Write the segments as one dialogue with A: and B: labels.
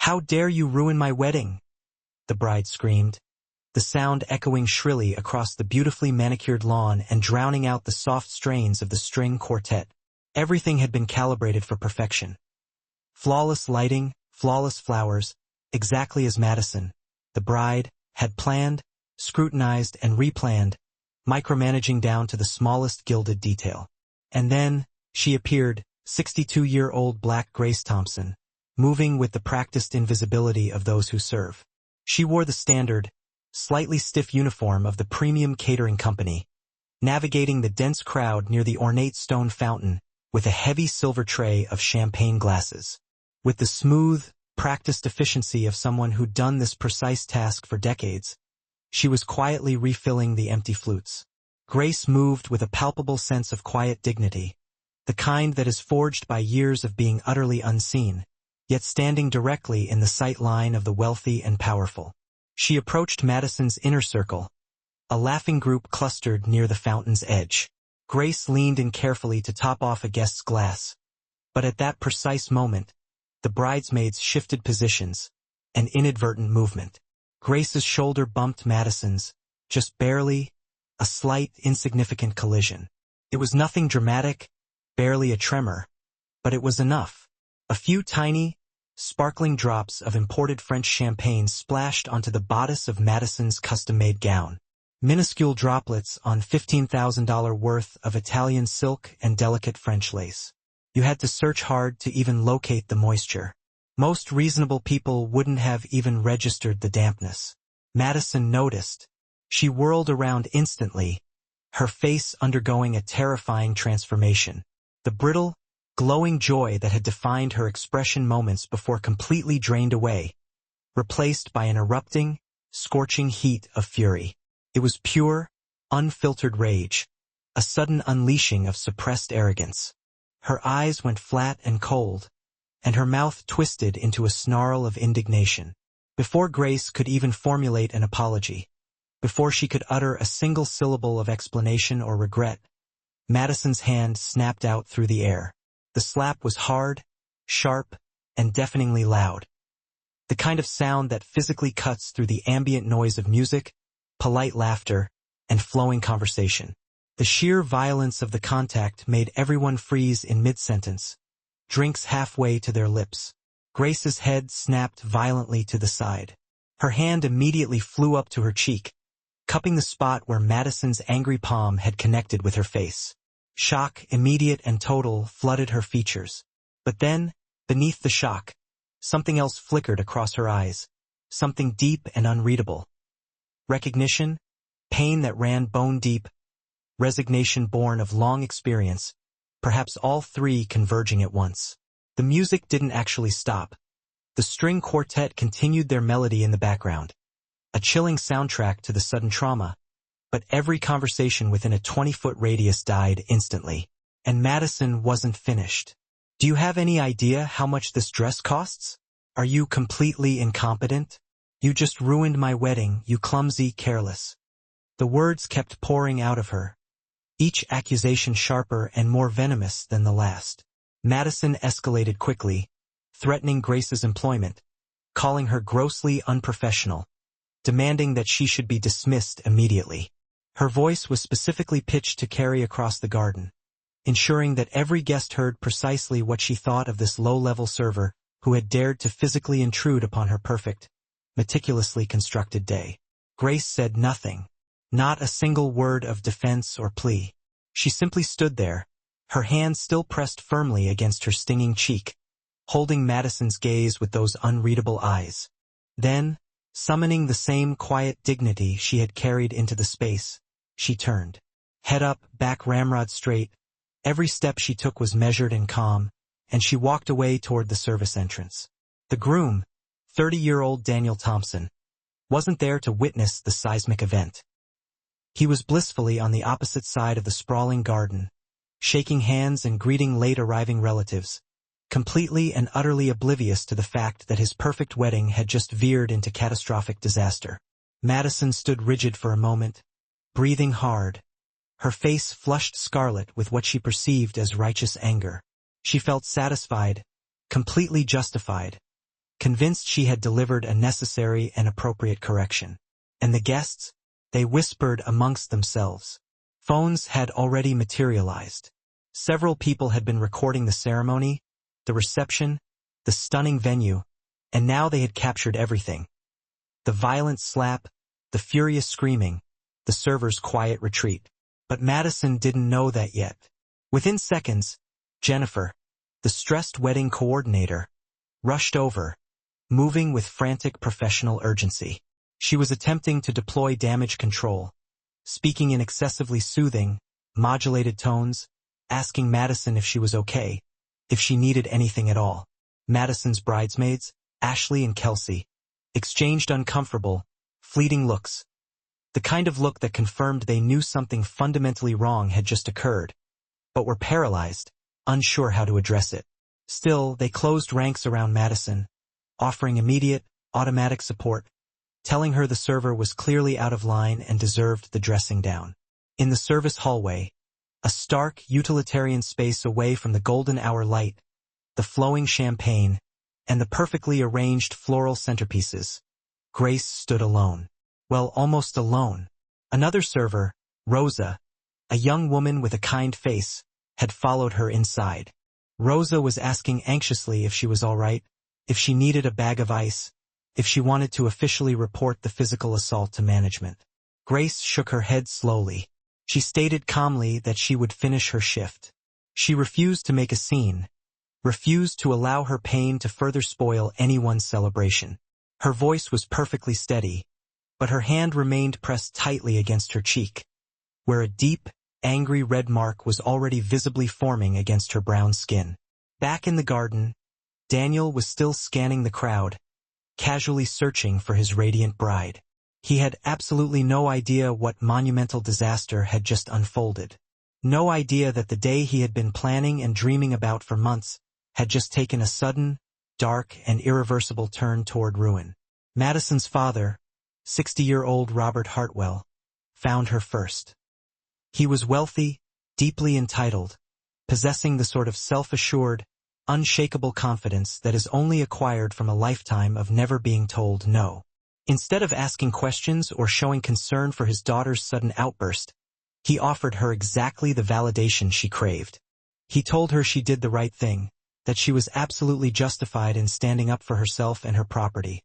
A: "How dare you ruin my wedding?" the bride screamed, the sound echoing shrilly across the beautifully manicured lawn and drowning out the soft strains of the string quartet. Everything had been calibrated for perfection. Flawless lighting, flawless flowers, exactly as Madison, the bride, had planned, scrutinized, and replanned, micromanaging down to the smallest gilded detail. And then, she appeared, 62-year-old Black Grace Thompson, moving with the practiced invisibility of those who serve. She wore the standard, slightly stiff uniform of the premium catering company, navigating the dense crowd near the ornate stone fountain with a heavy silver tray of champagne glasses. With the smooth, practiced efficiency of someone who'd done this precise task for decades, she was quietly refilling the empty flutes. Grace moved with a palpable sense of quiet dignity, the kind that is forged by years of being utterly unseen, yet standing directly in the sight line of the wealthy and powerful. She approached Madison's inner circle, a laughing group clustered near the fountain's edge. Grace leaned in carefully to top off a guest's glass. But at that precise moment, the bridesmaids shifted positions, an inadvertent movement. Grace's shoulder bumped Madison's, just barely, a slight, insignificant collision. It was nothing dramatic, barely a tremor, but it was enough. A few tiny, sparkling drops of imported French champagne splashed onto the bodice of Madison's custom-made gown. Minuscule droplets on $15,000 worth of Italian silk and delicate French lace. You had to search hard to even locate the moisture. Most reasonable people wouldn't have even registered the dampness. Madison noticed. She whirled around instantly, her face undergoing a terrifying transformation. The brittle, glowing joy that had defined her expression moments before completely drained away, replaced by an erupting, scorching heat of fury. It was pure, unfiltered rage, a sudden unleashing of suppressed arrogance. Her eyes went flat and cold, and her mouth twisted into a snarl of indignation. Before Grace could even formulate an apology, before she could utter a single syllable of explanation or regret, Madison's hand snapped out through the air. The slap was hard, sharp, and deafeningly loud. The kind of sound that physically cuts through the ambient noise of music, polite laughter, and flowing conversation. The sheer violence of the contact made everyone freeze in mid-sentence, drinks halfway to their lips. Grace's head snapped violently to the side. Her hand immediately flew up to her cheek, cupping the spot where Madison's angry palm had connected with her face. Shock, immediate and total, flooded her features. But then, beneath the shock, something else flickered across her eyes, something deep and unreadable. Recognition, pain that ran bone deep, resignation born of long experience, perhaps all three converging at once. The music didn't actually stop. The string quartet continued their melody in the background, a chilling soundtrack to the sudden trauma, but every conversation within a 20-foot radius died instantly. And Madison wasn't finished. "Do you have any idea how much this dress costs? Are you completely incompetent? You just ruined my wedding, you clumsy, careless." The words kept pouring out of her, each accusation sharper and more venomous than the last. Madison escalated quickly, threatening Grace's employment, calling her grossly unprofessional, demanding that she should be dismissed immediately. Her voice was specifically pitched to carry across the garden, ensuring that every guest heard precisely what she thought of this low-level server who had dared to physically intrude upon her perfect, meticulously constructed day. Grace said nothing, not a single word of defense or plea. She simply stood there, her hand still pressed firmly against her stinging cheek, holding Madison's gaze with those unreadable eyes. Then, summoning the same quiet dignity she had carried into the space, she turned. Head up, back ramrod straight. Every step she took was measured and calm, and she walked away toward the service entrance. The groom, 30-year-old Daniel Thompson, wasn't there to witness the seismic event. He was blissfully on the opposite side of the sprawling garden, shaking hands and greeting late-arriving relatives, completely and utterly oblivious to the fact that his perfect wedding had just veered into catastrophic disaster. Madison stood rigid for a moment, breathing hard, her face flushed scarlet with what she perceived as righteous anger. She felt satisfied, completely justified, convinced she had delivered a necessary and appropriate correction. And the guests? They whispered amongst themselves. Phones had already materialized. Several people had been recording the ceremony, the reception, the stunning venue, and now they had captured everything. The violent slap, the furious screaming, the server's quiet retreat. But Madison didn't know that yet. Within seconds, Jennifer, the stressed wedding coordinator, rushed over, moving with frantic professional urgency. She was attempting to deploy damage control, speaking in excessively soothing, modulated tones, asking Madison if she was okay, if she needed anything at all. Madison's bridesmaids, Ashley and Kelsey, exchanged uncomfortable, fleeting looks. The kind of look that confirmed they knew something fundamentally wrong had just occurred, but were paralyzed, unsure how to address it. Still, they closed ranks around Madison, offering immediate, automatic support, telling her the server was clearly out of line and deserved the dressing down. In the service hallway, a stark, utilitarian space away from the golden hour light, the flowing champagne, and the perfectly arranged floral centerpieces, Grace stood alone. Well, almost alone. Another server, Rosa, a young woman with a kind face, had followed her inside. Rosa was asking anxiously if she was all right, if she needed a bag of ice, if she wanted to officially report the physical assault to management. Grace shook her head slowly. She stated calmly that she would finish her shift. She refused to make a scene, refused to allow her pain to further spoil anyone's celebration. Her voice was perfectly steady, but her hand remained pressed tightly against her cheek, where a deep, angry red mark was already visibly forming against her brown skin. Back in the garden, Daniel was still scanning the crowd, casually searching for his radiant bride. He had absolutely no idea what monumental disaster had just unfolded. No idea that the day he had been planning and dreaming about for months had just taken a sudden, dark, and irreversible turn toward ruin. Madison's father, 60-year-old Robert Hartwell, found her first. He was wealthy, deeply entitled, possessing the sort of self-assured, unshakable confidence that is only acquired from a lifetime of never being told no. Instead of asking questions or showing concern for his daughter's sudden outburst, he offered her exactly the validation she craved. He told her she did the right thing, that she was absolutely justified in standing up for herself and her property,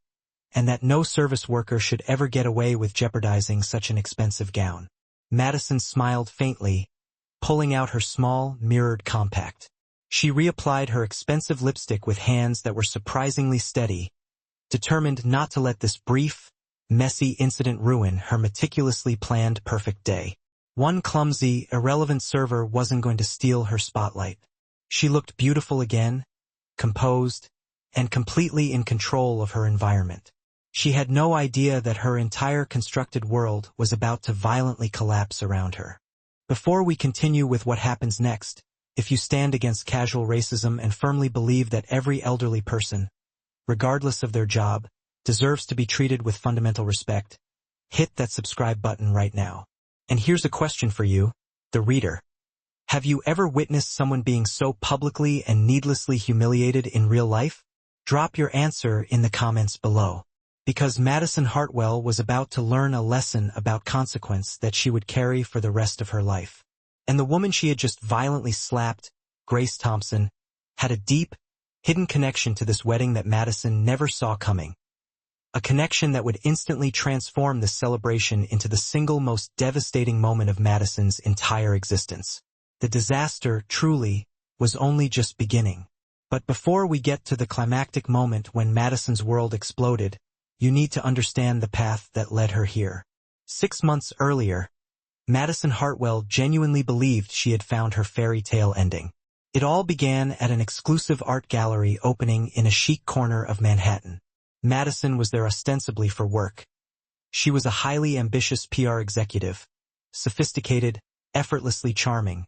A: and that no service worker should ever get away with jeopardizing such an expensive gown. Madison smiled faintly, pulling out her small, mirrored compact. She reapplied her expensive lipstick with hands that were surprisingly steady, determined not to let this brief, messy incident ruin her meticulously planned perfect day. One clumsy, irrelevant server wasn't going to steal her spotlight. She looked beautiful again, composed, and completely in control of her environment. She had no idea that her entire constructed world was about to violently collapse around her. Before we continue with what happens next, if you stand against casual racism and firmly believe that every elderly person, regardless of their job, deserves to be treated with fundamental respect, hit that subscribe button right now. And here's a question for you, the reader. Have you ever witnessed someone being so publicly and needlessly humiliated in real life? Drop your answer in the comments below. Because Madison Hartwell was about to learn a lesson about consequence that she would carry for the rest of her life. And the woman she had just violently slapped, Grace Thompson, had a deep, hidden connection to this wedding that Madison never saw coming. A connection that would instantly transform this celebration into the single most devastating moment of Madison's entire existence. The disaster, truly, was only just beginning. But before we get to the climactic moment when Madison's world exploded, you need to understand the path that led her here. 6 months earlier, Madison Hartwell genuinely believed she had found her fairy tale ending. It all began at an exclusive art gallery opening in a chic corner of Manhattan. Madison was there ostensibly for work. She was a highly ambitious PR executive, sophisticated, effortlessly charming,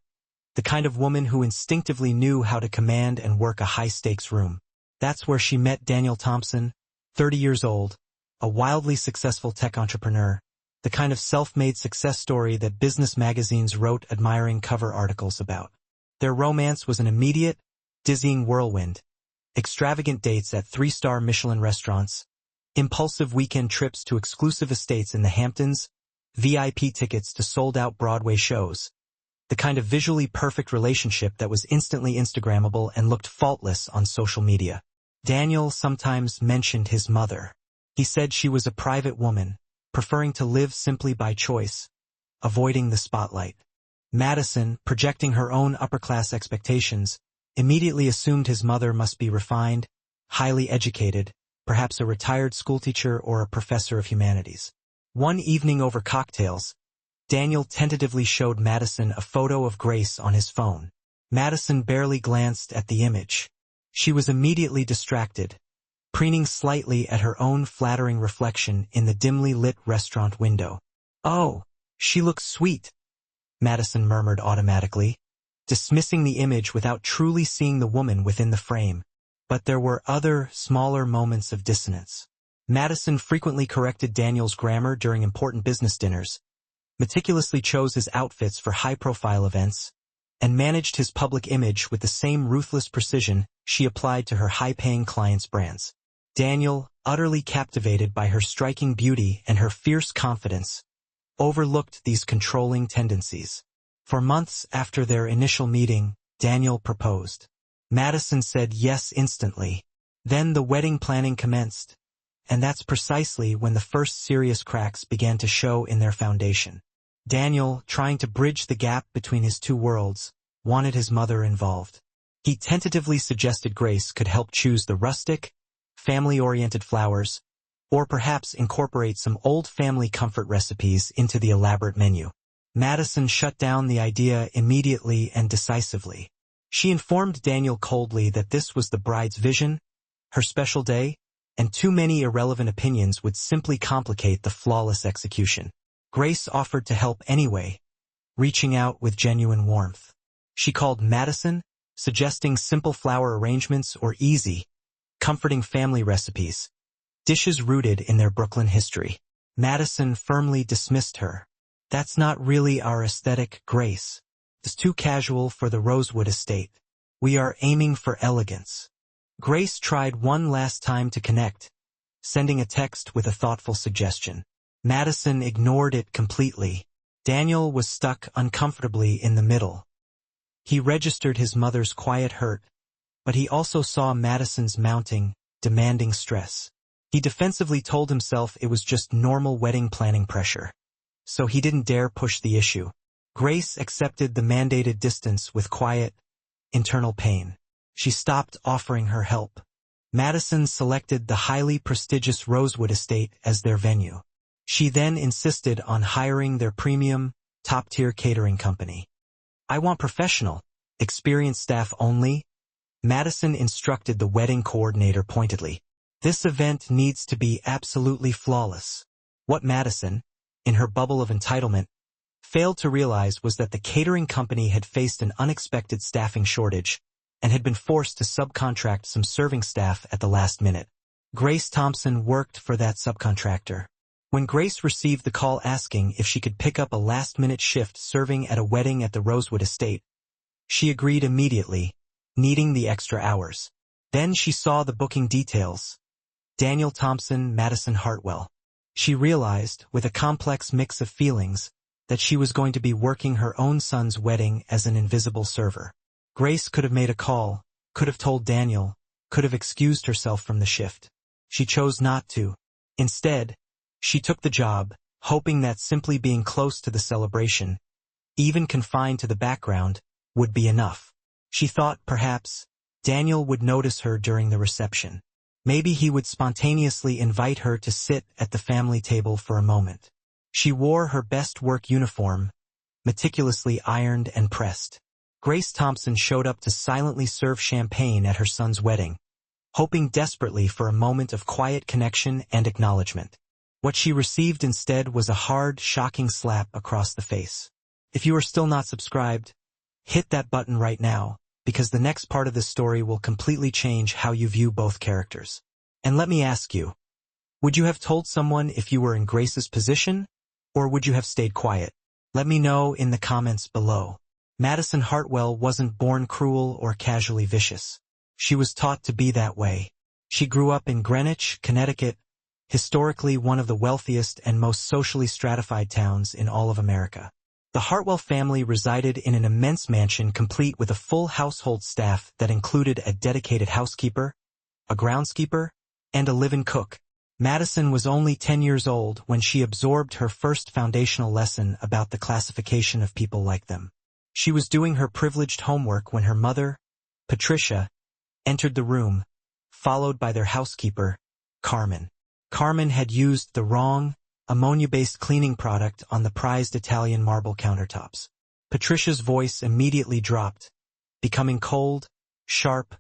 A: the kind of woman who instinctively knew how to command and work a high-stakes room. That's where she met Daniel Thompson, 30 years old, a wildly successful tech entrepreneur, the kind of self-made success story that business magazines wrote admiring cover articles about. Their romance was an immediate, dizzying whirlwind, extravagant dates at 3-star Michelin restaurants, impulsive weekend trips to exclusive estates in the Hamptons, VIP tickets to sold-out Broadway shows. The kind of visually perfect relationship that was instantly Instagrammable and looked faultless on social media. Daniel sometimes mentioned his mother. He said she was a private woman, preferring to live simply by choice, avoiding the spotlight. Madison, projecting her own upper-class expectations, immediately assumed his mother must be refined, highly educated, perhaps a retired schoolteacher or a professor of humanities. One evening over cocktails, Daniel tentatively showed Madison a photo of Grace on his phone. Madison barely glanced at the image. She was immediately distracted, preening slightly at her own flattering reflection in the dimly lit restaurant window. "Oh, she looks sweet," Madison murmured automatically, dismissing the image without truly seeing the woman within the frame. But there were other, smaller moments of dissonance. Madison frequently corrected Daniel's grammar during important business dinners, meticulously chose his outfits for high-profile events, and managed his public image with the same ruthless precision she applied to her high-paying clients' brands. Daniel, utterly captivated by her striking beauty and her fierce confidence, overlooked these controlling tendencies. For months after their initial meeting, Daniel proposed. Madison said yes instantly. Then the wedding planning commenced, and that's precisely when the first serious cracks began to show in their foundation. Daniel, trying to bridge the gap between his two worlds, wanted his mother involved. He tentatively suggested Grace could help choose the rustic, family-oriented flowers, or perhaps incorporate some old family comfort recipes into the elaborate menu. Madison shut down the idea immediately and decisively. She informed Daniel coldly that this was the bride's vision, her special day, and too many irrelevant opinions would simply complicate the flawless execution. Grace offered to help anyway, reaching out with genuine warmth. She called Madison, suggesting simple flower arrangements or easy, comforting family recipes, dishes rooted in their Brooklyn history. Madison firmly dismissed her. "That's not really our aesthetic, Grace. It's too casual for the Rosewood estate. We are aiming for elegance." Grace tried one last time to connect, sending a text with a thoughtful suggestion. Madison ignored it completely. Daniel was stuck uncomfortably in the middle. He registered his mother's quiet hurt, but he also saw Madison's mounting, demanding stress. He defensively told himself it was just normal wedding planning pressure, so he didn't dare push the issue. Grace accepted the mandated distance with quiet, internal pain. She stopped offering her help. Madison selected the highly prestigious Rosewood estate as their venue. She then insisted on hiring their premium, top-tier catering company. "I want professional, experienced staff only," Madison instructed the wedding coordinator pointedly. "This event needs to be absolutely flawless." What Madison, in her bubble of entitlement, failed to realize was that the catering company had faced an unexpected staffing shortage and had been forced to subcontract some serving staff at the last minute. Grace Thompson worked for that subcontractor. When Grace received the call asking if she could pick up a last-minute shift serving at a wedding at the Rosewood estate, she agreed immediately, needing the extra hours. Then she saw the booking details. Daniel Thompson, Madison Hartwell. She realized, with a complex mix of feelings, that she was going to be working her own son's wedding as an invisible server. Grace could have made a call, could have told Daniel, could have excused herself from the shift. She chose not to. Instead, she took the job, hoping that simply being close to the celebration, even confined to the background, would be enough. She thought, perhaps, Daniel would notice her during the reception. Maybe he would spontaneously invite her to sit at the family table for a moment. She wore her best work uniform, meticulously ironed and pressed. Grace Thompson showed up to silently serve champagne at her son's wedding, hoping desperately for a moment of quiet connection and acknowledgement. What she received instead was a hard, shocking slap across the face. If you are still not subscribed, hit that button right now, because the next part of this story will completely change how you view both characters. And let me ask you, would you have told someone if you were in Grace's position, or would you have stayed quiet? Let me know in the comments below. Madison Hartwell wasn't born cruel or casually vicious. She was taught to be that way. She grew up in Greenwich, Connecticut, historically one of the wealthiest and most socially stratified towns in all of America. The Hartwell family resided in an immense mansion complete with a full household staff that included a dedicated housekeeper, a groundskeeper, and a live-in cook. Madison was only 10 years old when she absorbed her first foundational lesson about the classification of people like them. She was doing her privileged homework when her mother, Patricia, entered the room, followed by their housekeeper, Carmen. Carmen had used the wrong, ammonia-based cleaning product on the prized Italian marble countertops. Patricia's voice immediately dropped, becoming cold, sharp,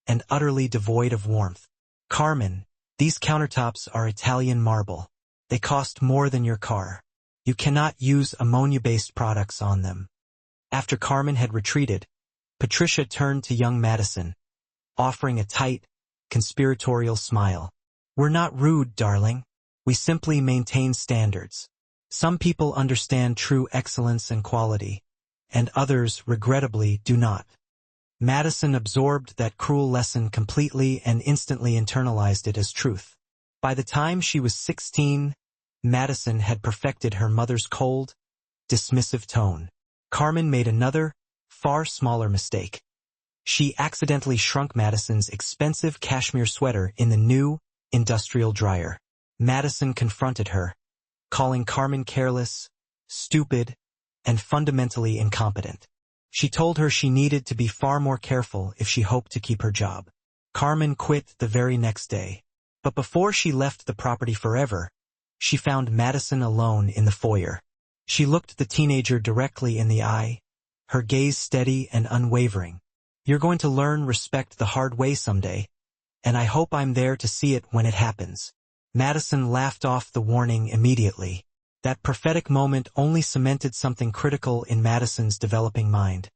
A: and utterly devoid of warmth. Carmen, these countertops are Italian marble. They cost more than your car. You cannot use ammonia-based products on them. After Carmen had retreated, Patricia turned to young Madison, offering a tight, conspiratorial smile. We're not rude, darling. We simply maintain standards. Some people understand true excellence and quality, and others, regrettably, do not. Madison absorbed that cruel lesson completely and instantly internalized it as truth. By the time she was 16, Madison had perfected her mother's cold, dismissive tone. Carmen made another, far smaller mistake. She accidentally shrunk Madison's expensive cashmere sweater in the new, industrial dryer. Madison confronted her, calling Carmen careless, stupid, and fundamentally incompetent. She told her she needed to be far more careful if she hoped to keep her job. Carmen quit the very next day. But before she left the property forever, she found Madison alone in the foyer. She looked the teenager directly in the eye, her gaze steady and unwavering. You're going to learn respect the hard way someday, and I hope I'm there to see it when it happens. Madison laughed off the warning immediately. That prophetic moment only cemented something critical in Madison's developing mind.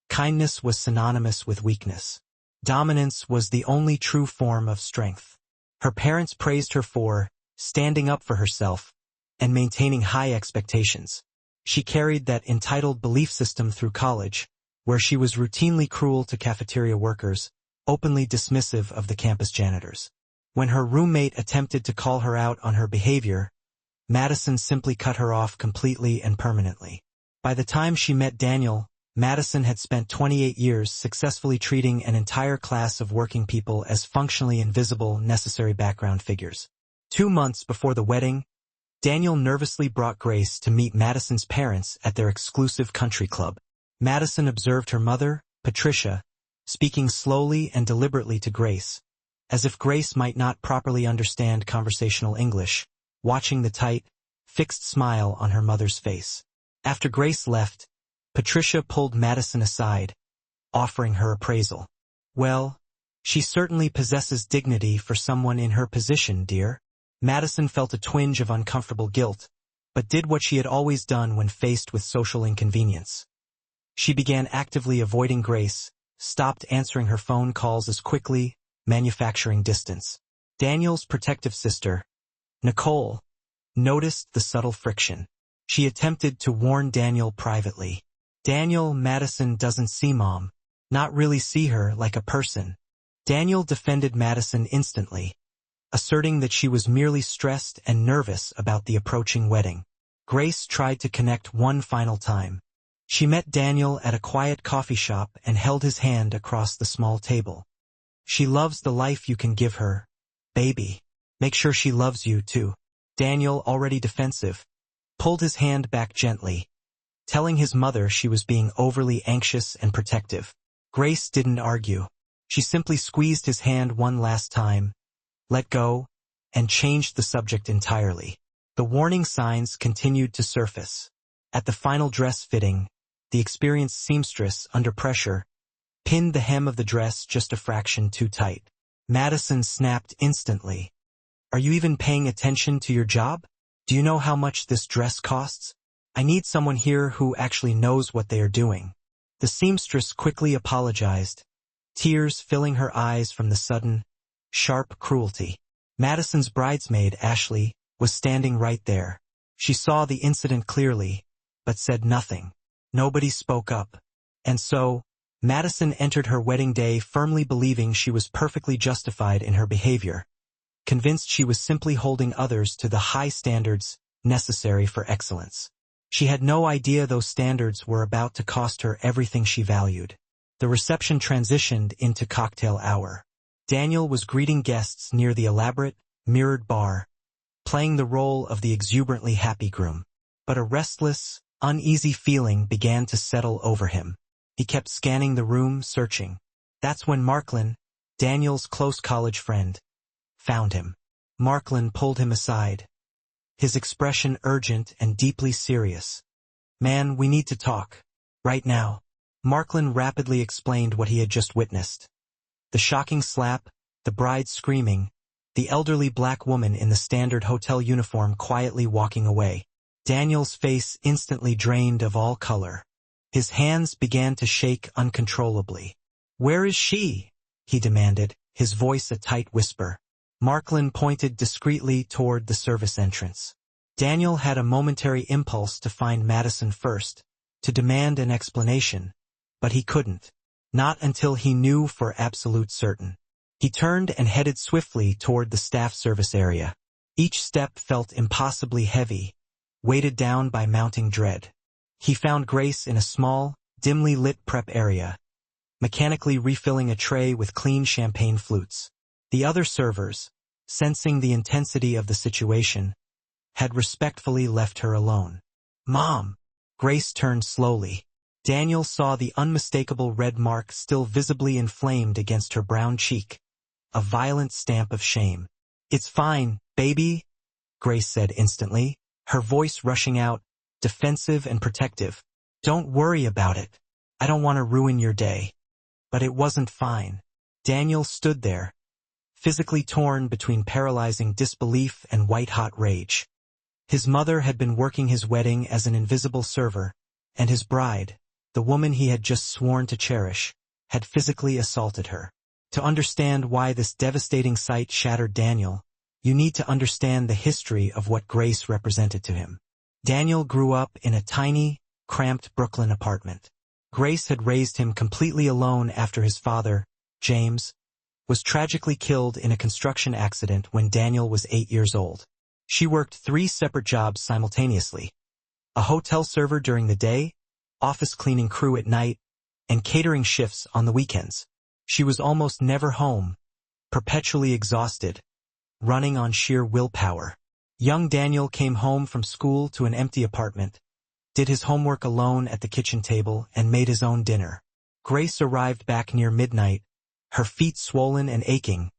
A: Kindness was synonymous with weakness. Dominance was the only true form of strength. Her parents praised her for standing up for herself and maintaining high expectations. She carried that entitled belief system through college, where she was routinely cruel to cafeteria workers, openly dismissive of the campus janitors. When her roommate attempted to call her out on her behavior, Madison simply cut her off completely and permanently. By the time she met Daniel, Madison had spent 28 years successfully treating an entire class of working people as functionally invisible, necessary background figures. 2 months before the wedding, Daniel nervously brought Grace to meet Madison's parents at their exclusive country club. Madison observed her mother, Patricia, speaking slowly and deliberately to Grace, as if Grace might not properly understand conversational English, watching the tight, fixed smile on her mother's face. After Grace left, Patricia pulled Madison aside, offering her appraisal. Well, she certainly possesses dignity for someone in her position, dear. Madison felt a twinge of uncomfortable guilt, but did what she had always done when faced with social inconvenience. She began actively avoiding Grace, stopped answering her phone calls as quickly, manufacturing distance. Daniel's protective sister, Nicole, noticed the subtle friction. She attempted to warn Daniel privately. Daniel, Madison doesn't see Mom, not really see her like a person. Daniel defended Madison instantly, asserting that she was merely stressed and nervous about the approaching wedding. Grace tried to connect one final time. She met Daniel at a quiet coffee shop and held his hand across the small table. She loves the life you can give her, baby. Make sure she loves you too. Daniel, already defensive, pulled his hand back gently, telling his mother she was being overly anxious and protective. Grace didn't argue. She simply squeezed his hand one last time, let go, and changed the subject entirely. The warning signs continued to surface. At the final dress fitting, the experienced seamstress, under pressure, pinned the hem of the dress just a fraction too tight. Madison snapped instantly. Are you even paying attention to your job? Do you know how much this dress costs? I need someone here who actually knows what they are doing. The seamstress quickly apologized, tears filling her eyes from the sudden, sharp cruelty. Madison's bridesmaid, Ashley, was standing right there. She saw the incident clearly, but said nothing. Nobody spoke up. And so, Madison entered her wedding day firmly believing she was perfectly justified in her behavior, convinced she was simply holding others to the high standards necessary for excellence. She had no idea those standards were about to cost her everything she valued. The reception transitioned into cocktail hour. Daniel was greeting guests near the elaborate, mirrored bar, playing the role of the exuberantly happy groom. But a restless, uneasy feeling began to settle over him. He kept scanning the room, searching. That's when Marklin, Daniel's close college friend, found him. Marklin pulled him aside, his expression urgent and deeply serious. "Man, we need to talk. Right now." Marklin rapidly explained what he had just witnessed. The shocking slap, the bride screaming, the elderly black woman in the standard hotel uniform quietly walking away. Daniel's face instantly drained of all color. His hands began to shake uncontrollably. "Where is she?" he demanded, his voice a tight whisper. Marklin pointed discreetly toward the service entrance. Daniel had a momentary impulse to find Madison first, to demand an explanation, but he couldn't. Not until he knew for absolute certain. He turned and headed swiftly toward the staff service area. Each step felt impossibly heavy, weighted down by mounting dread. He found Grace in a small, dimly lit prep area, mechanically refilling a tray with clean champagne flutes. The other servers, sensing the intensity of the situation, had respectfully left her alone. "Mom!" Grace turned slowly. Daniel saw the unmistakable red mark still visibly inflamed against her brown cheek, a violent stamp of shame. "It's fine, baby," Grace said instantly, her voice rushing out, defensive and protective. "Don't worry about it. I don't want to ruin your day." But it wasn't fine. Daniel stood there, physically torn between paralyzing disbelief and white-hot rage. His mother had been working his wedding as an invisible server, and his bride, the woman he had just sworn to cherish, had physically assaulted her. To understand why this devastating sight shattered Daniel, you need to understand the history of what Grace represented to him. Daniel grew up in a tiny, cramped Brooklyn apartment. Grace had raised him completely alone after his father, James, was tragically killed in a construction accident when Daniel was 8 years old. She worked 3 separate jobs simultaneously: a hotel server during the day, office cleaning crew at night, and catering shifts on the weekends. She was almost never home, perpetually exhausted, running on sheer willpower. Young Daniel came home from school to an empty apartment, did his homework alone at the kitchen table, and made his own dinner. Grace arrived back near midnight, her feet swollen and aching,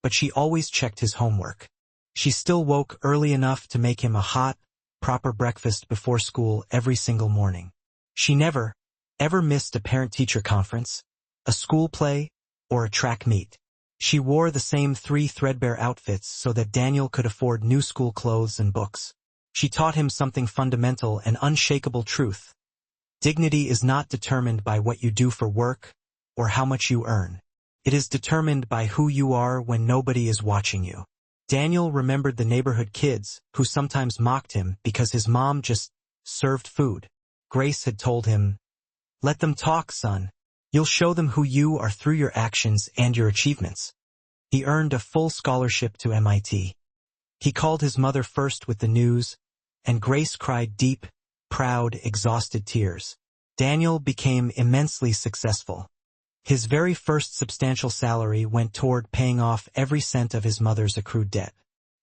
A: but she always checked his homework. She still woke early enough to make him a hot, proper breakfast before school every single morning. She never, ever missed a parent-teacher conference, a school play, or a track meet. She wore the same 3 threadbare outfits so that Daniel could afford new school clothes and books. She taught him something fundamental and unshakable truth. Dignity is not determined by what you do for work or how much you earn. It is determined by who you are when nobody is watching you. Daniel remembered the neighborhood kids who sometimes mocked him because his mom just served food. Grace had told him, "Let them talk, son. You'll show them who you are through your actions and your achievements." He earned a full scholarship to MIT. He called his mother first with the news, and Grace cried deep, proud, exhausted tears. Daniel became immensely successful. His very first substantial salary went toward paying off every cent of his mother's accrued debt.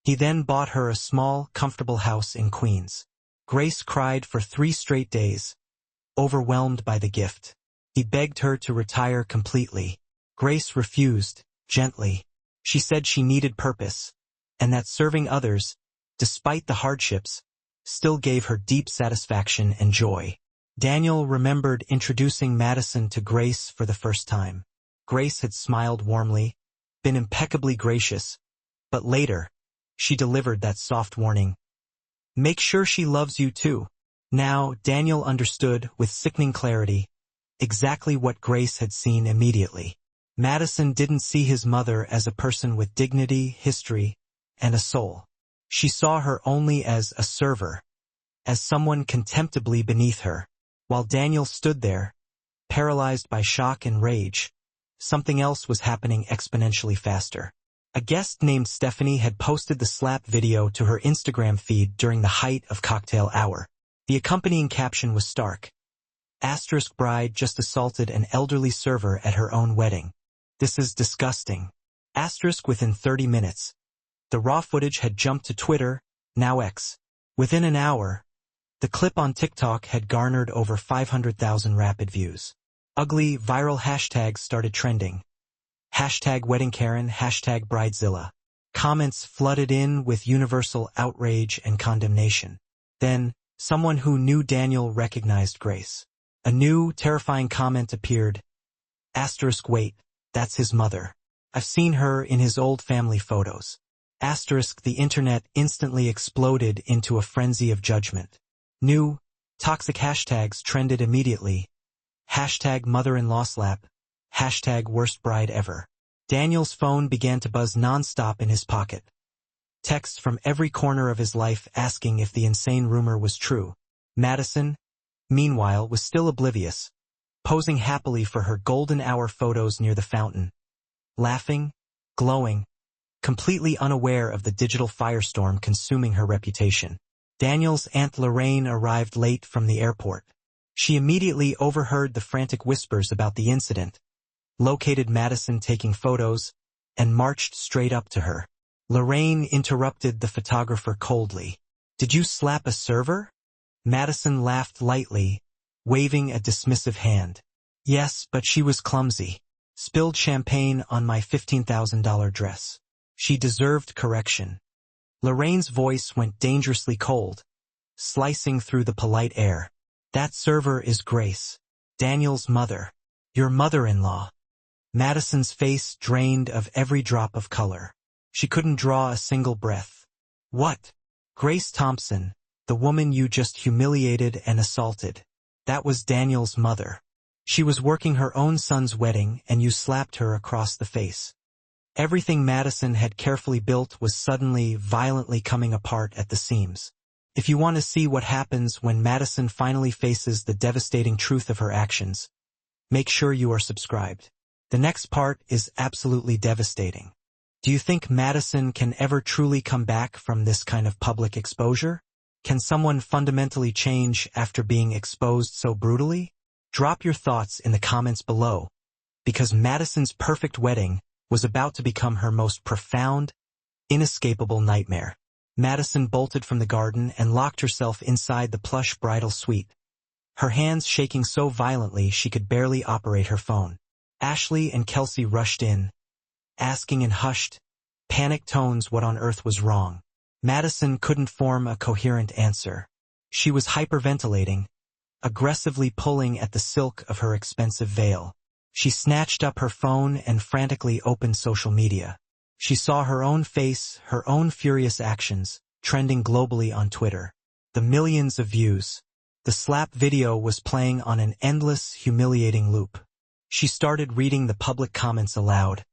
A: He then bought her a small, comfortable house in Queens. Grace cried for 3 straight days, overwhelmed by the gift. He begged her to retire completely. Grace refused, gently. She said she needed purpose, and that serving others, despite the hardships, still gave her deep satisfaction and joy. Daniel remembered introducing Madison to Grace for the first time. Grace had smiled warmly, been impeccably gracious, but later, she delivered that soft warning. "Make sure she loves you too." Now, Daniel understood with sickening clarity exactly what Grace had seen immediately. Madison didn't see his mother as a person with dignity, history, and a soul. She saw her only as a server, as someone contemptibly beneath her. While Daniel stood there, paralyzed by shock and rage. Something else was happening exponentially faster. A guest named Stephanie had posted the slap video to her Instagram feed during the height of cocktail hour. The accompanying caption was stark. Asterisk bride just assaulted an elderly server at her own wedding. This is disgusting. Asterisk within 30 minutes. The raw footage had jumped to Twitter, now X. Within an hour, the clip on TikTok had garnered over 500,000 rapid views. Ugly, viral hashtags started trending. Hashtag wedding Karen, hashtag bridezilla. Comments flooded in with universal outrage and condemnation. Then, someone who knew Daniel recognized Grace. A new, terrifying comment appeared. Asterisk wait, that's his mother. I've seen her in his old family photos. Asterisk the internet instantly exploded into a frenzy of judgment. New, toxic hashtags trended immediately. Hashtag mother-in-law slap. Hashtag worst bride ever. Daniel's phone began to buzz non-stop in his pocket. Texts from every corner of his life asking if the insane rumor was true. Madison, meanwhile, was still oblivious, posing happily for her golden hour photos near the fountain. Laughing, glowing, completely unaware of the digital firestorm consuming her reputation. Daniel's Aunt Lorraine arrived late from the airport. She immediately overheard the frantic whispers about the incident, located Madison taking photos, and marched straight up to her. Lorraine interrupted the photographer coldly. "Did you slap a server?" Madison laughed lightly, waving a dismissive hand. "Yes, but she was clumsy. Spilled champagne on my $15,000 dress. She deserved correction." Lorraine's voice went dangerously cold, slicing through the polite air. "That server is Grace, Daniel's mother. Your mother-in-law." Madison's face drained of every drop of color. She couldn't draw a single breath. "What? Grace Thompson, the woman you just humiliated and assaulted. That was Daniel's mother. She was working her own son's wedding and you slapped her across the face." Everything Madison had carefully built was suddenly, violently coming apart at the seams. If you want to see what happens when Madison finally faces the devastating truth of her actions, make sure you are subscribed. The next part is absolutely devastating. Do you think Madison can ever truly come back from this kind of public exposure? Can someone fundamentally change after being exposed so brutally? Drop your thoughts in the comments below, because Madison's perfect wedding was about to become her most profound, inescapable nightmare. Madison bolted from the garden and locked herself inside the plush bridal suite, her hands shaking so violently she could barely operate her phone. Ashley and Kelsey rushed in, asking in hushed, panicked tones what on earth was wrong. Madison couldn't form a coherent answer. She was hyperventilating, aggressively pulling at the silk of her expensive veil. She snatched up her phone and frantically opened social media. She saw her own face, her own furious actions, trending globally on Twitter. The millions of views. The slap video was playing on an endless, humiliating loop. She started reading the public comments aloud,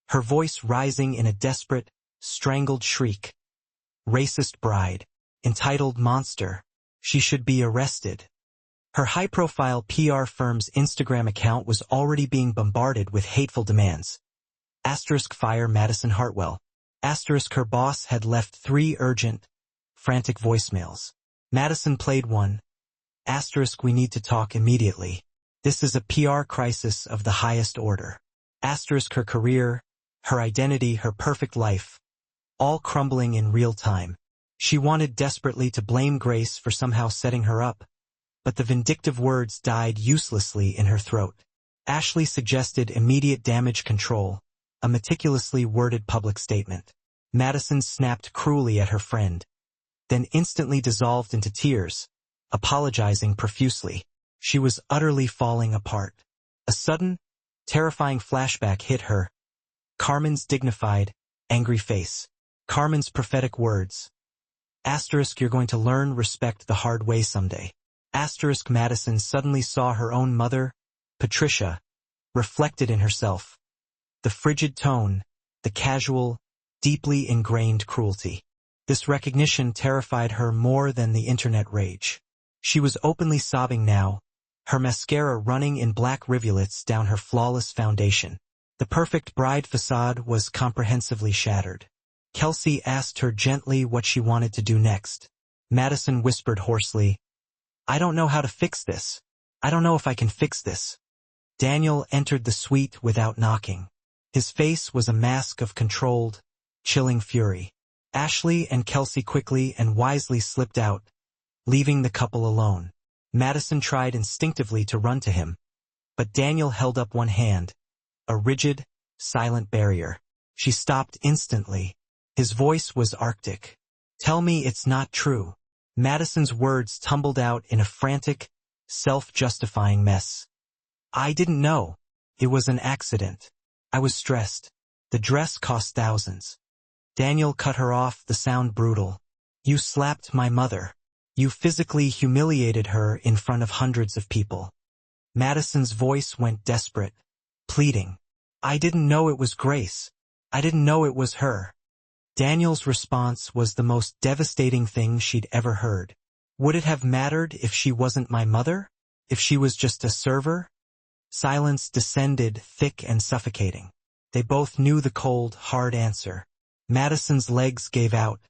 A: her voice rising in a desperate, strangled shriek. Racist bride. Entitled monster. She should be arrested. Her high-profile PR firm's Instagram account was already being bombarded with hateful demands. Asterisk fire Madison Hartwell. Asterisk her boss had left 3 urgent, frantic voicemails. Madison played one. Asterisk we need to talk immediately. This is a PR crisis of the highest order. Asterisk her career, her identity, her perfect life, all crumbling in real time. She wanted desperately to blame Grace for somehow setting her up, but the vindictive words died uselessly in her throat. Ashley suggested immediate damage control, a meticulously worded public statement. Madison snapped cruelly at her friend, then instantly dissolved into tears, apologizing profusely. She was utterly falling apart. A sudden, terrifying flashback hit her. Carmen's dignified, angry face. Carmen's prophetic words. Asterisk you're going to learn respect the hard way someday. Asterisk Madison suddenly saw her own mother, Patricia, reflected in herself. The frigid tone, the casual, deeply ingrained cruelty. This recognition terrified her more than the internet rage. She was openly sobbing now, her mascara running in black rivulets down her flawless foundation. The perfect bride facade was comprehensively shattered. Kelsey asked her gently what she wanted to do next. Madison whispered hoarsely, "I don't know how to fix this. I don't know if I can fix this." Daniel entered the suite without knocking. His face was a mask of controlled, chilling fury. Ashley and Kelsey quickly and wisely slipped out, leaving the couple alone. Madison tried instinctively to run to him, but Daniel held up one hand, a rigid, silent barrier. She stopped instantly. His voice was arctic. "Tell me it's not true." Madison's words tumbled out in a frantic, self-justifying mess. "I didn't know. It was an accident. I was stressed. The dress cost thousands." Daniel cut her off, the sound brutal. "You slapped my mother. You physically humiliated her in front of hundreds of people." Madison's voice went desperate, pleading. "I didn't know it was Grace. I didn't know it was her." Daniel's response was the most devastating thing she'd ever heard. "Would it have mattered if she wasn't my mother? If she was just a server?" Silence descended, thick and suffocating. They both knew the cold, hard answer. Madison's legs gave out,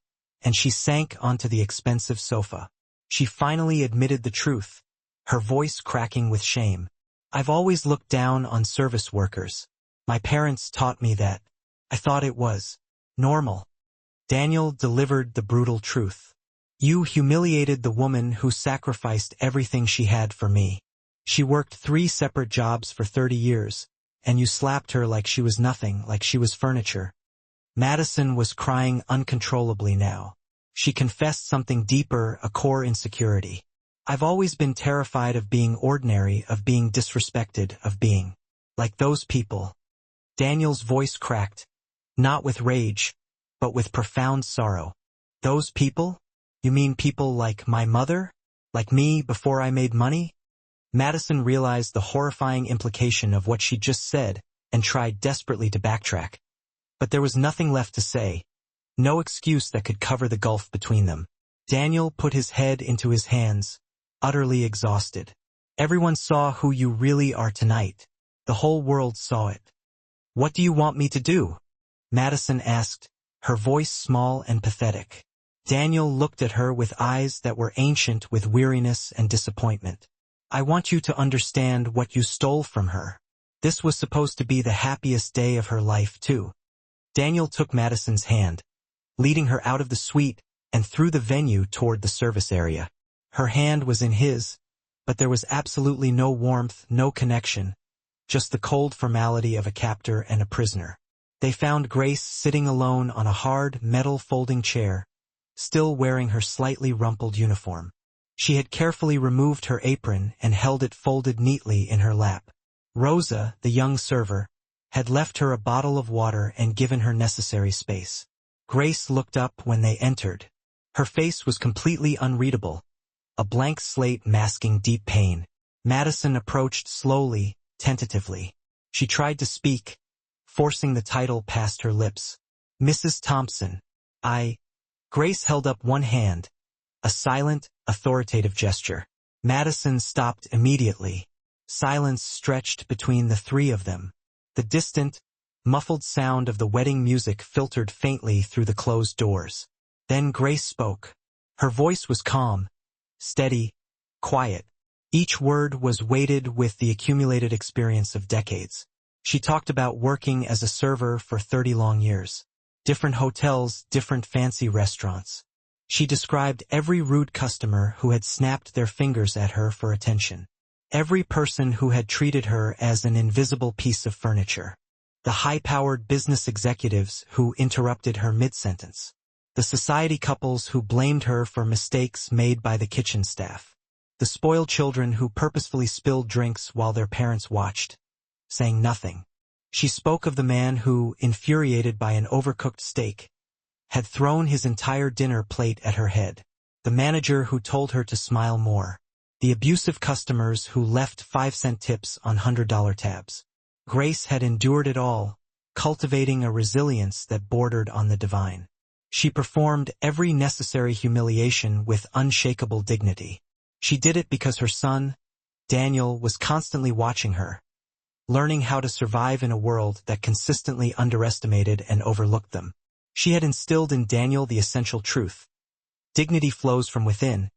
A: and she sank onto the expensive sofa. She finally admitted the truth, her voice cracking with shame. "I've always looked down on service workers. My parents taught me that. I thought it was normal." Daniel delivered the brutal truth. "You humiliated the woman who sacrificed everything she had for me. She worked 3 separate jobs for 30 years, and you slapped her like she was nothing, like she was furniture." Madison was crying uncontrollably now. She confessed something deeper, a core insecurity. "I've always been terrified of being ordinary, of being disrespected, of being like those people." Daniel's voice cracked, not with rage, but with profound sorrow. "Those people? You mean people like my mother? Like me before I made money?" Madison realized the horrifying implication of what she just said and tried desperately to backtrack. But there was nothing left to say, no excuse that could cover the gulf between them. Daniel put his head into his hands, utterly exhausted. "Everyone saw who you really are tonight. The whole world saw it." "What do you want me to do?" Madison asked, her voice small and pathetic. Daniel looked at her with eyes that were ancient with weariness and disappointment. "I want you to understand what you stole from her. This was supposed to be the happiest day of her life, too." Daniel took Madison's hand, leading her out of the suite and through the venue toward the service area. Her hand was in his, but there was absolutely no warmth, no connection, just the cold formality of a captor and a prisoner. They found Grace sitting alone on a hard, metal folding chair, still wearing her slightly rumpled uniform. She had carefully removed her apron and held it folded neatly in her lap. Rosa, the young server, had left her a bottle of water and given her necessary space. Grace looked up when they entered. Her face was completely unreadable, a blank slate masking deep pain. Madison approached slowly, tentatively. She tried to speak, forcing the title past her lips. "Mrs. Thompson, I—" Grace held up one hand, a silent, authoritative gesture. Madison stopped immediately. Silence stretched between the three of them. The distant, muffled sound of the wedding music filtered faintly through the closed doors. Then Grace spoke. Her voice was calm, steady, quiet. Each word was weighted with the accumulated experience of decades. She talked about working as a server for 30 long years. Different hotels, different fancy restaurants. She described every rude customer who had snapped their fingers at her for attention. Every person who had treated her as an invisible piece of furniture. The high-powered business executives who interrupted her mid-sentence. The society couples who blamed her for mistakes made by the kitchen staff. The spoiled children who purposefully spilled drinks while their parents watched, saying nothing. She spoke of the man who, infuriated by an overcooked steak, had thrown his entire dinner plate at her head. The manager who told her to smile more. The abusive customers who left 5-cent tips on $100 tabs. Grace had endured it all, cultivating a resilience that bordered on the divine. She performed every necessary humiliation with unshakable dignity. She did it because her son, Daniel was constantly watching her, learning how to survive in a world that consistently underestimated and overlooked them. She had instilled in Daniel the essential truth. Dignity flows from within,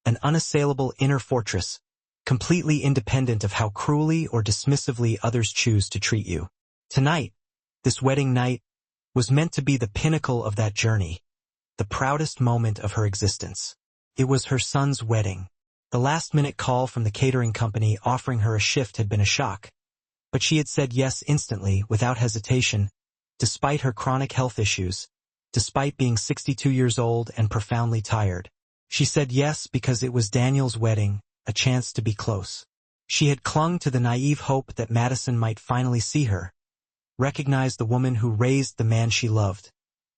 A: an unassailable inner fortress, completely independent of how cruelly or dismissively others choose to treat you. Tonight, this wedding night, was meant to be the pinnacle of that journey, the proudest moment of her existence. It was her son's wedding. The last-minute call from the catering company offering her a shift had been a shock, but she had said yes instantly, without hesitation, despite her chronic health issues, despite being 62 years old and profoundly tired. She said yes because it was Daniel's wedding, a chance to be close. She had clung to the naive hope that Madison might finally see her, recognize the woman who raised the man she loved,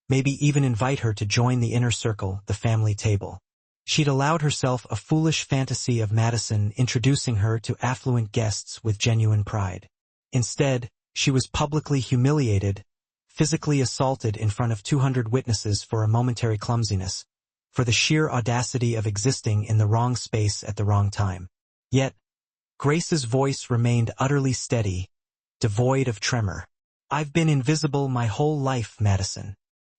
A: maybe even invite her to join the inner circle, the family table. She'd allowed herself a foolish fantasy of Madison introducing her to affluent guests with genuine pride. Instead, she was publicly humiliated, physically assaulted in front of 200 witnesses for a momentary clumsiness, for the sheer audacity of existing in the wrong space at the wrong time. Yet, Grace's voice remained utterly steady, devoid of tremor. "I've been invisible my whole life, Madison.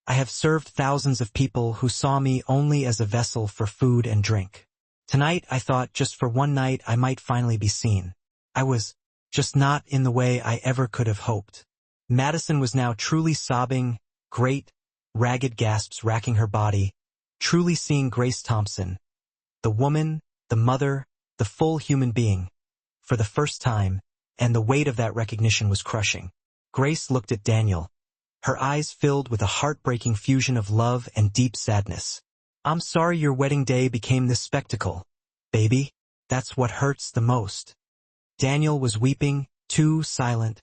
A: I have served thousands of people who saw me only as a vessel for food and drink. Tonight I thought just for one night I might finally be seen. I was just not in the way I ever could have hoped." Madison was now truly sobbing, great, ragged gasps racking her body, truly seeing Grace Thompson, the woman, the mother, the full human being, for the first time, and the weight of that recognition was crushing. Grace looked at Daniel, her eyes filled with a heartbreaking fusion of love and deep sadness. "I'm sorry your wedding day became this spectacle, baby. That's what hurts the most." Daniel was weeping, too, silent,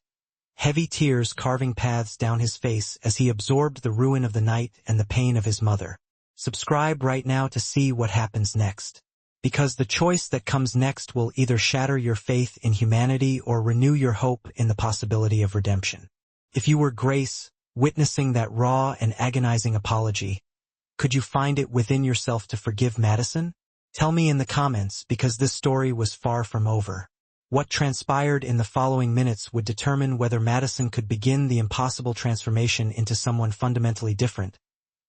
A: heavy tears carving paths down his face as he absorbed the ruin of the night and the pain of his mother. Subscribe right now to see what happens next, because the choice that comes next will either shatter your faith in humanity or renew your hope in the possibility of redemption. If you were Grace, witnessing that raw and agonizing apology, could you find it within yourself to forgive Madison? Tell me in the comments, because this story was far from over. What transpired in the following minutes would determine whether Madison could begin the impossible transformation into someone fundamentally different,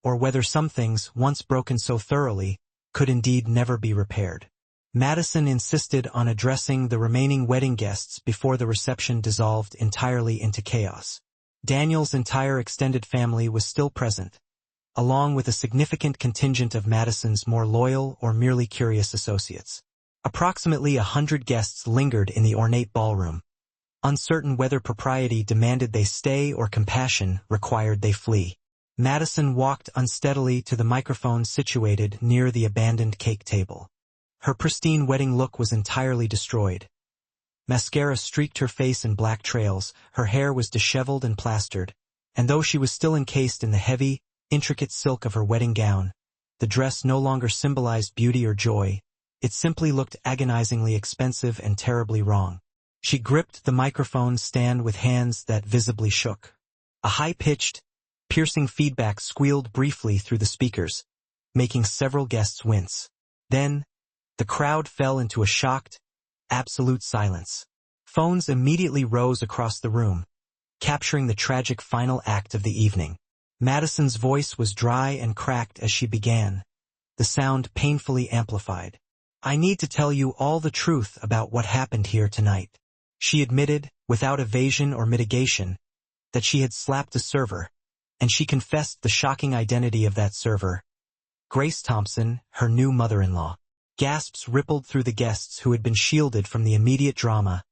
A: or whether some things, once broken so thoroughly, could indeed never be repaired. Madison insisted on addressing the remaining wedding guests before the reception dissolved entirely into chaos. Daniel's entire extended family was still present, along with a significant contingent of Madison's more loyal or merely curious associates. Approximately 100 guests lingered in the ornate ballroom, uncertain whether propriety demanded they stay or compassion required they flee. Madison walked unsteadily to the microphone situated near the abandoned cake table. Her pristine wedding look was entirely destroyed. Mascara streaked her face in black trails, her hair was disheveled and plastered, and though she was still encased in the heavy, intricate silk of her wedding gown, the dress no longer symbolized beauty or joy. It simply looked agonizingly expensive and terribly wrong. She gripped the microphone stand with hands that visibly shook. A high-pitched, piercing feedback squealed briefly through the speakers, making several guests wince. Then, the crowd fell into a shocked, absolute silence. Phones immediately rose across the room, capturing the tragic final act of the evening. Madison's voice was dry and cracked as she began, the sound painfully amplified. "I need to tell you all the truth about what happened here tonight." She admitted, without evasion or mitigation, that she had slapped a server, and she confessed the shocking identity of that server, Grace Thompson, her new mother-in-law. Gasps rippled through the guests who had been shielded from the immediate drama,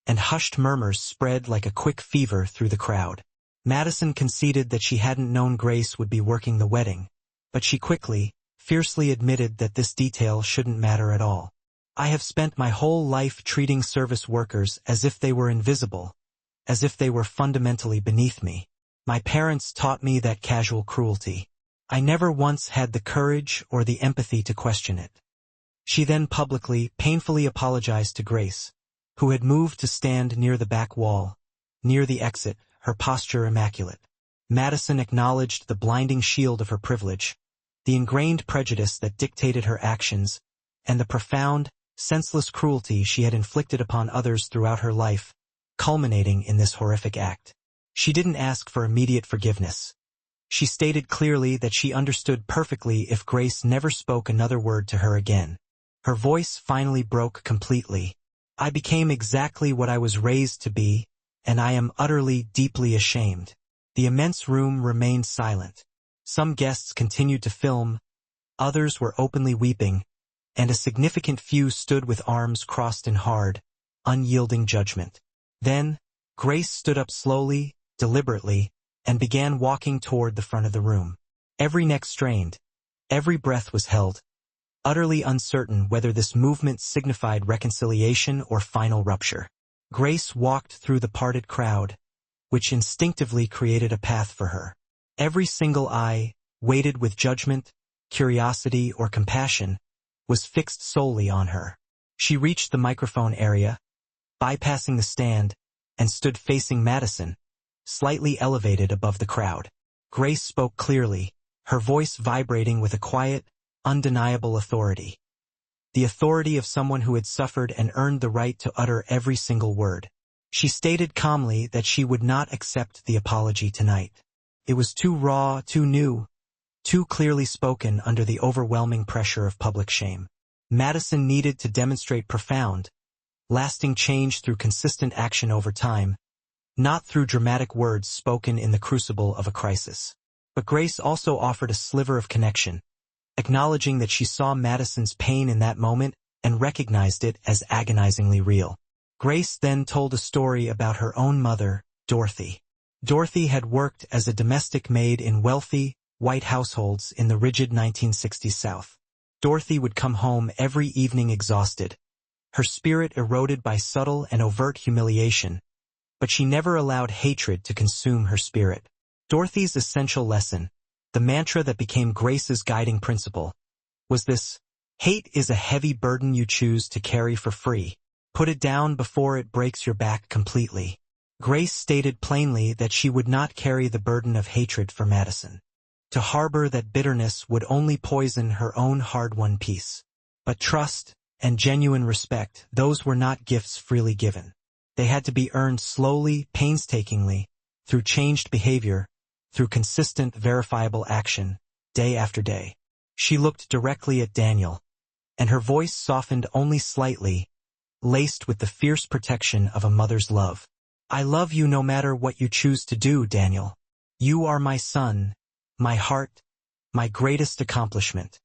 A: and hushed murmurs spread like a quick fever through the crowd. Madison conceded that she hadn't known Grace would be working the wedding, but she quickly, fiercely admitted that this detail shouldn't matter at all. "I have spent my whole life treating service workers as if they were invisible, as if they were fundamentally beneath me. My parents taught me that casual cruelty. I never once had the courage or the empathy to question it." She then publicly, painfully apologized to Grace, who had moved to stand near the back wall, near the exit, her posture immaculate. Madison acknowledged the blinding shield of her privilege, the ingrained prejudice that dictated her actions, and the profound, senseless cruelty she had inflicted upon others throughout her life, culminating in this horrific act. She didn't ask for immediate forgiveness. She stated clearly that she understood perfectly if Grace never spoke another word to her again. Her voice finally broke completely. "I became exactly what I was raised to be, and I am utterly, deeply ashamed." The immense room remained silent. Some guests continued to film, others were openly weeping, and a significant few stood with arms crossed in hard, unyielding judgment. Then, Grace stood up slowly, deliberately, and began walking toward the front of the room. Every neck strained, every breath was held, utterly uncertain whether this movement signified reconciliation or final rupture. Grace walked through the parted crowd, which instinctively created a path for her. Every single eye, weighted with judgment, curiosity, or compassion, was fixed solely on her. She reached the microphone area, bypassing the stand, and stood facing Madison, slightly elevated above the crowd. Grace spoke clearly, her voice vibrating with a quiet, undeniable authority. The authority of someone who had suffered and earned the right to utter every single word. She stated calmly that she would not accept the apology tonight. It was too raw, too new, too clearly spoken under the overwhelming pressure of public shame. Madison needed to demonstrate profound, lasting change through consistent action over time, not through dramatic words spoken in the crucible of a crisis. But Grace also offered a sliver of connection, acknowledging that she saw Madison's pain in that moment and recognized it as agonizingly real. Grace then told a story about her own mother, Dorothy. Dorothy had worked as a domestic maid in wealthy, white households in the rigid 1960s South. Dorothy would come home every evening exhausted, her spirit eroded by subtle and overt humiliation, but she never allowed hatred to consume her spirit. Dorothy's essential lesson, the mantra that became Grace's guiding principle, was this: hate is a heavy burden you choose to carry for free. Put it down before it breaks your back completely. Grace stated plainly that she would not carry the burden of hatred for Madison. To harbor that bitterness would only poison her own hard-won peace. But trust and genuine respect, those were not gifts freely given. They had to be earned slowly, painstakingly, through changed behavior, through consistent, verifiable action, day after day. She looked directly at Daniel, and her voice softened only slightly, laced with the fierce protection of a mother's love. "I love you no matter what you choose to do, Daniel. You are my son, my heart, my greatest accomplishment."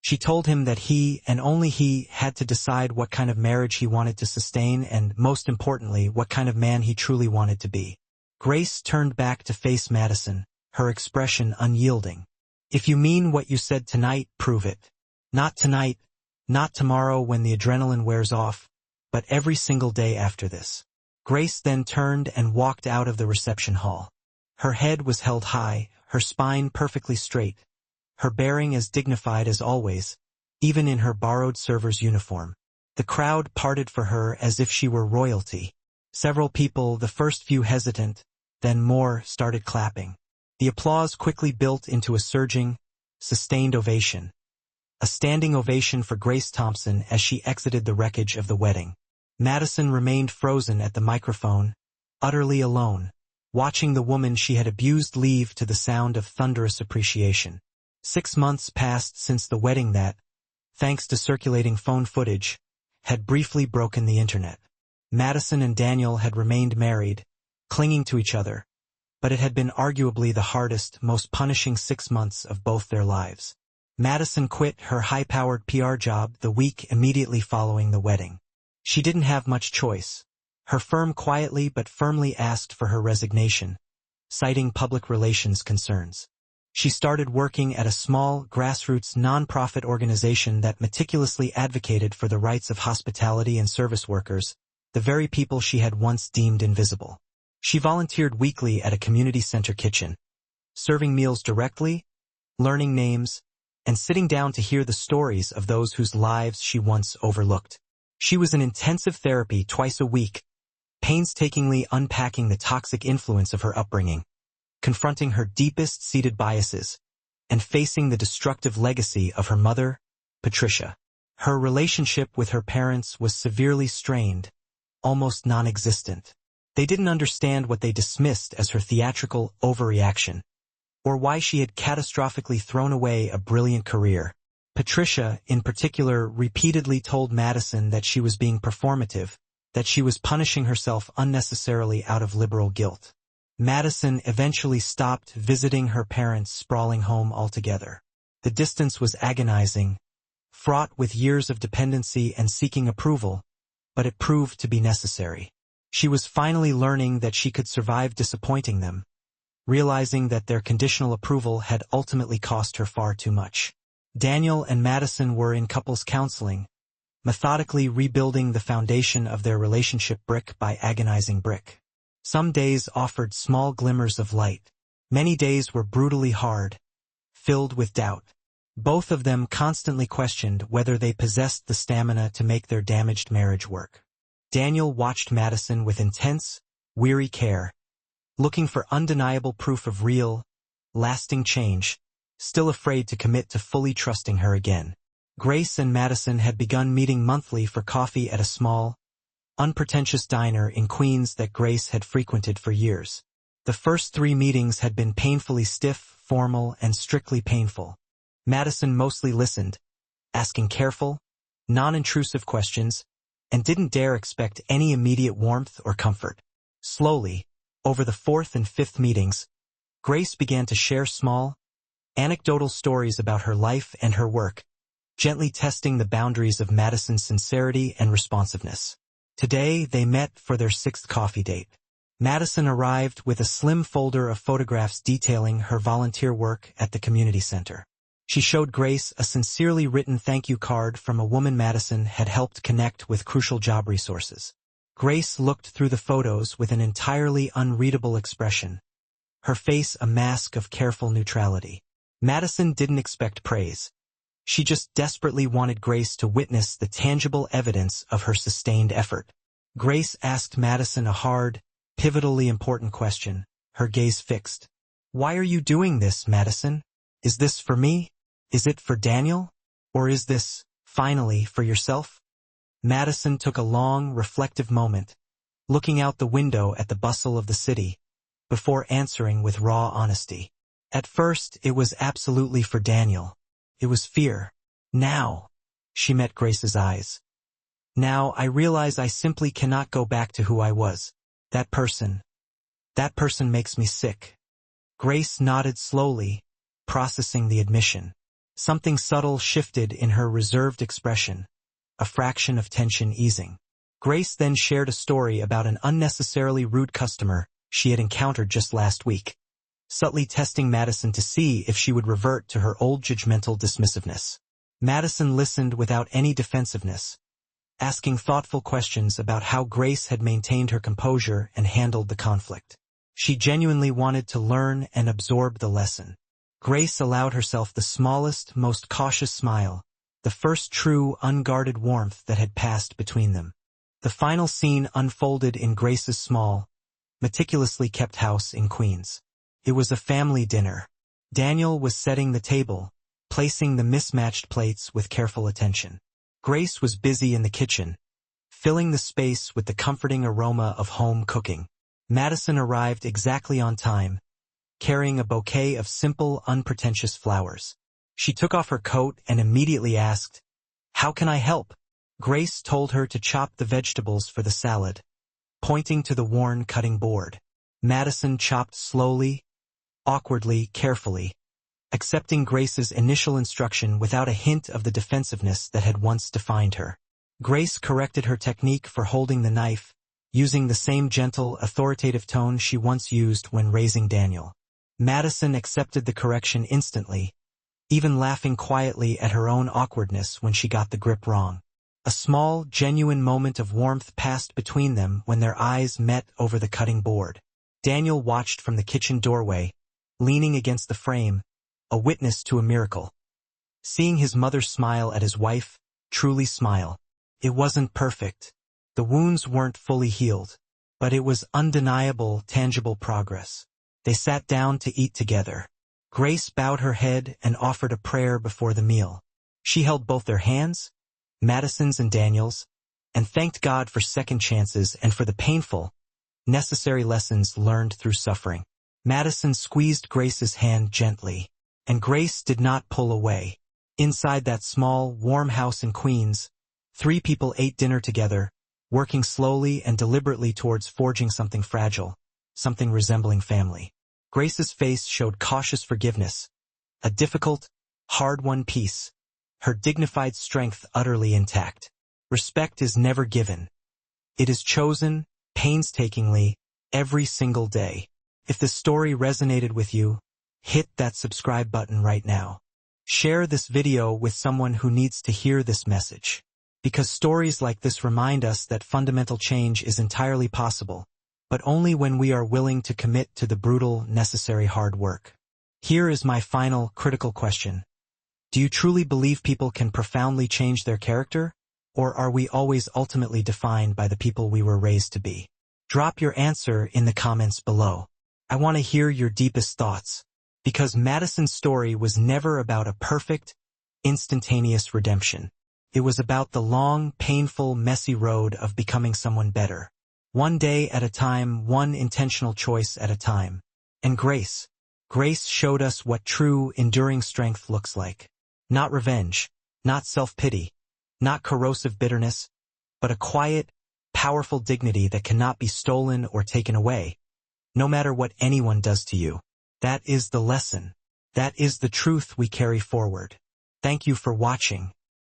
A: She told him that he, and only he, had to decide what kind of marriage he wanted to sustain and, most importantly, what kind of man he truly wanted to be. Grace turned back to face Madison, her expression unyielding. "If you mean what you said tonight, prove it. Not tonight, not tomorrow when the adrenaline wears off, but every single day after this." Grace then turned and walked out of the reception hall. Her head was held high, her spine perfectly straight, her bearing as dignified as always, even in her borrowed server's uniform. The crowd parted for her as if she were royalty. Several people, the first few hesitant, then more, started clapping. The applause quickly built into a surging, sustained ovation. A standing ovation for Grace Thompson as she exited the wreckage of the wedding. Madison remained frozen at the microphone, utterly alone, watching the woman she had abused leave to the sound of thunderous appreciation. 6 months passed since the wedding that, thanks to circulating phone footage, had briefly broken the internet. Madison and Daniel had remained married, clinging to each other, but it had been arguably the hardest, most punishing 6 months of both their lives. Madison quit her high-powered PR job the week immediately following the wedding. She didn't have much choice. Her firm quietly but firmly asked for her resignation, citing public relations concerns. She started working at a small, grassroots nonprofit organization that meticulously advocated for the rights of hospitality and service workers, the very people she had once deemed invisible. She volunteered weekly at a community center kitchen, serving meals directly, learning names, and sitting down to hear the stories of those whose lives she once overlooked. She was in intensive therapy twice a week, painstakingly unpacking the toxic influence of her upbringing, confronting her deepest-seated biases, and facing the destructive legacy of her mother, Patricia. Her relationship with her parents was severely strained, almost non-existent. They didn't understand what they dismissed as her theatrical overreaction, or why she had catastrophically thrown away a brilliant career. Patricia, in particular, repeatedly told Madison that she was being performative, that she was punishing herself unnecessarily out of liberal guilt. Madison eventually stopped visiting her parents' sprawling home altogether. The distance was agonizing, fraught with years of dependency and seeking approval, but it proved to be necessary. She was finally learning that she could survive disappointing them, realizing that their conditional approval had ultimately cost her far too much. Daniel and Madison were in couples counseling, methodically rebuilding the foundation of their relationship brick by agonizing brick. Some days offered small glimmers of light. Many days were brutally hard, filled with doubt. Both of them constantly questioned whether they possessed the stamina to make their damaged marriage work. Daniel watched Madison with intense, weary care, looking for undeniable proof of real, lasting change, still afraid to commit to fully trusting her again. Grace and Madison had begun meeting monthly for coffee at a small, unpretentious diner in Queens that Grace had frequented for years. The first 3 meetings had been painfully stiff, formal, and strictly painful. Madison mostly listened, asking careful, non-intrusive questions, and didn't dare expect any immediate warmth or comfort. Slowly, over the 4th and 5th meetings, Grace began to share small, anecdotal stories about her life and her work, gently testing the boundaries of Madison's sincerity and responsiveness. Today, they met for their 6th coffee date. Madison arrived with a slim folder of photographs detailing her volunteer work at the community center. She showed Grace a sincerely written thank you card from a woman Madison had helped connect with crucial job resources. Grace looked through the photos with an entirely unreadable expression, her face a mask of careful neutrality. Madison didn't expect praise. She just desperately wanted Grace to witness the tangible evidence of her sustained effort. Grace asked Madison a hard, pivotally important question, her gaze fixed. "Why are you doing this, Madison? Is this for me? Is it for Daniel? Or is this, finally, for yourself?" Madison took a long, reflective moment, looking out the window at the bustle of the city, before answering with raw honesty. At first, it was absolutely for Daniel. It was fear. Now, she met Grace's eyes. Now I realize I simply cannot go back to who I was. That person makes me sick. Grace nodded slowly, processing the admission. Something subtle shifted in her reserved expression, a fraction of tension easing. Grace then shared a story about an unnecessarily rude customer she had encountered just last week, subtly testing Madison to see if she would revert to her old judgmental dismissiveness. Madison listened without any defensiveness, asking thoughtful questions about how Grace had maintained her composure and handled the conflict. She genuinely wanted to learn and absorb the lesson. Grace allowed herself the smallest, most cautious smile, the first true, unguarded warmth that had passed between them. The final scene unfolded in Grace's small, meticulously kept house in Queens. It was a family dinner. Daniel was setting the table, placing the mismatched plates with careful attention. Grace was busy in the kitchen, filling the space with the comforting aroma of home cooking. Madison arrived exactly on time, carrying a bouquet of simple, unpretentious flowers. She took off her coat and immediately asked, "How can I help?" Grace told her to chop the vegetables for the salad, pointing to the worn cutting board. Madison chopped slowly, awkwardly, carefully, accepting Grace's initial instruction without a hint of the defensiveness that had once defined her. Grace corrected her technique for holding the knife, using the same gentle, authoritative tone she once used when raising Daniel. Madison accepted the correction instantly, even laughing quietly at her own awkwardness when she got the grip wrong. A small, genuine moment of warmth passed between them when their eyes met over the cutting board. Daniel watched from the kitchen doorway, leaning against the frame, a witness to a miracle. Seeing his mother smile at his wife, truly smile. It wasn't perfect. The wounds weren't fully healed, but it was undeniable, tangible progress. They sat down to eat together. Grace bowed her head and offered a prayer before the meal. She held both their hands, Madison's and Daniel's, and thanked God for second chances and for the painful, necessary lessons learned through suffering. Madison squeezed Grace's hand gently, and Grace did not pull away. Inside that small, warm house in Queens, 3 people ate dinner together, working slowly and deliberately towards forging something fragile, something resembling family. Grace's face showed cautious forgiveness, a difficult, hard-won peace, her dignified strength utterly intact. Respect is never given. It is chosen, painstakingly, every single day. If the story resonated with you, hit that subscribe button right now. Share this video with someone who needs to hear this message. Because stories like this remind us that fundamental change is entirely possible, but only when we are willing to commit to the brutal, necessary hard work. Here is my final, critical question. Do you truly believe people can profoundly change their character? Or are we always ultimately defined by the people we were raised to be? Drop your answer in the comments below. I want to hear your deepest thoughts. Because Madison's story was never about a perfect, instantaneous redemption. It was about the long, painful, messy road of becoming someone better. One day at a time, one intentional choice at a time. And Grace showed us what true, enduring strength looks like. Not revenge, not self-pity, not corrosive bitterness, but a quiet, powerful dignity that cannot be stolen or taken away, no matter what anyone does to you. That is the lesson. That is the truth we carry forward. Thank you for watching.